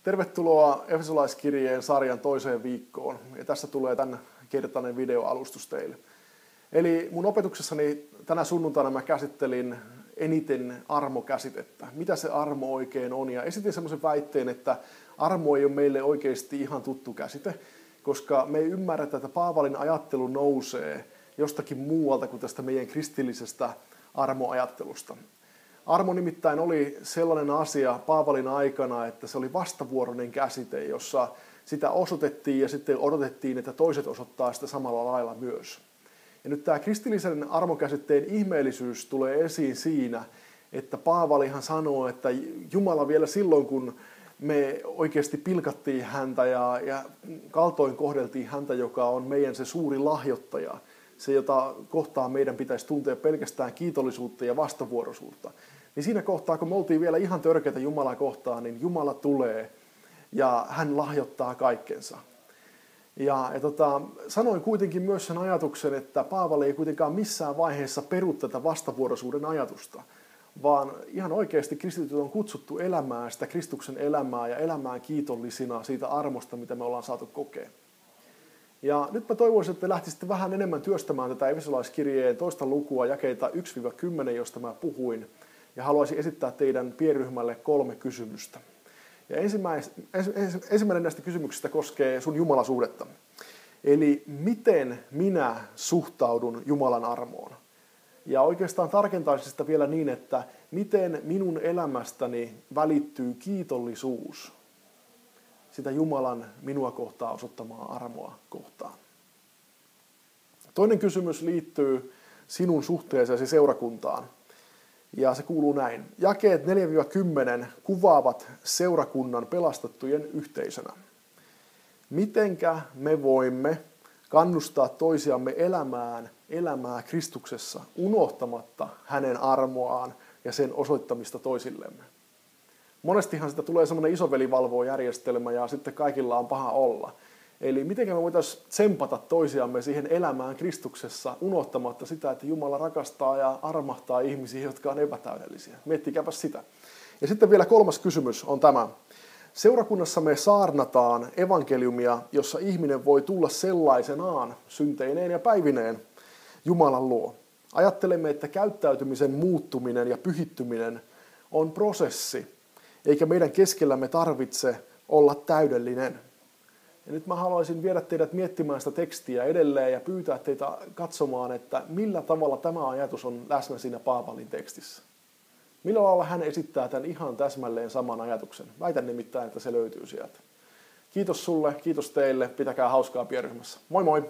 Tervetuloa Efesolaiskirjeen sarjan toiseen viikkoon. Ja tässä tulee tämän kertainen videoalustus teille. Eli mun opetuksessani tänä sunnuntaina mä käsittelin eniten armokäsitettä. Mitä se armo oikein on? Ja esitin semmoisen väitteen, että armo ei ole meille oikeasti ihan tuttu käsite, koska me ei ymmärretä, että Paavalin ajattelu nousee jostakin muualta kuin tästä meidän kristillisestä armoajattelusta. Armo nimittäin oli sellainen asia Paavalin aikana, että se oli vastavuoroinen käsite, jossa sitä osoitettiin ja sitten odotettiin, että toiset osoittaa sitä samalla lailla myös. Ja nyt tämä kristillisen armokäsitteen ihmeellisyys tulee esiin siinä, että Paavalihan sanoo, että Jumala vielä silloin, kun me oikeasti pilkattiin häntä ja kaltoin kohdeltiin häntä, joka on meidän se suuri lahjoittaja, se, jota kohtaan meidän pitäisi tuntea pelkästään kiitollisuutta ja vastavuoroisuutta. Niin siinä kohtaa, kun me oltiin vielä ihan törkeitä Jumalaa kohtaan, niin Jumala tulee ja hän lahjoittaa kaikkensa. Sanoin kuitenkin myös sen ajatuksen, että Paavali ei kuitenkaan missään vaiheessa peru tätä vastavuoroisuuden ajatusta, vaan ihan oikeasti kristityt on kutsuttu elämään sitä Kristuksen elämää ja elämään kiitollisina siitä armosta, mitä me ollaan saatu kokea. Ja nyt mä toivoisin, että lähtisitte vähän enemmän työstämään tätä Efesolaiskirjeen toista lukua, jakeita 1-10, josta mä puhuin. Ja haluaisin esittää teidän pienryhmälle 3 kysymystä. Ja ensimmäinen näistä kysymyksistä koskee sun Jumalasuhdetta. Eli miten minä suhtaudun Jumalan armoon? Ja oikeastaan tarkentaisin sitä vielä niin, että miten minun elämästäni välittyy kiitollisuus sitä Jumalan minua kohtaan osoittamaa armoa kohtaan. Toinen kysymys liittyy sinun suhteeseesi seurakuntaan. Ja se kuuluu näin. Jakeet 4-10 kuvaavat seurakunnan pelastettujen yhteisönä. Mitenkä me voimme kannustaa toisiamme elämään elämää Kristuksessa unohtamatta hänen armoaan ja sen osoittamista toisillemme? Monestihan sitä tulee semmoinen isovelivalvojärjestelmä ja sitten kaikilla on paha olla. Eli miten me voitaisiin tsempata toisiamme siihen elämään Kristuksessa unohtamatta sitä, että Jumala rakastaa ja armahtaa ihmisiä, jotka on epätäydellisiä. Miettikääpä sitä. Ja sitten vielä 3. kysymys on tämä. Seurakunnassa me saarnataan evankeliumia, jossa ihminen voi tulla sellaisenaan, synteineen ja päivineen, Jumalan luo. Ajattelemme, että käyttäytymisen muuttuminen ja pyhittyminen on prosessi, eikä meidän keskellämme tarvitse olla täydellinen. Ja nyt mä haluaisin viedä teidät miettimään sitä tekstiä edelleen ja pyytää teitä katsomaan, että millä tavalla tämä ajatus on läsnä siinä Paavalin tekstissä. Millä lailla hän esittää tämän ihan täsmälleen saman ajatuksen. Väitän nimittäin, että se löytyy sieltä. Kiitos sulle, kiitos teille, pitäkää hauskaa pienryhmässä. Moi moi!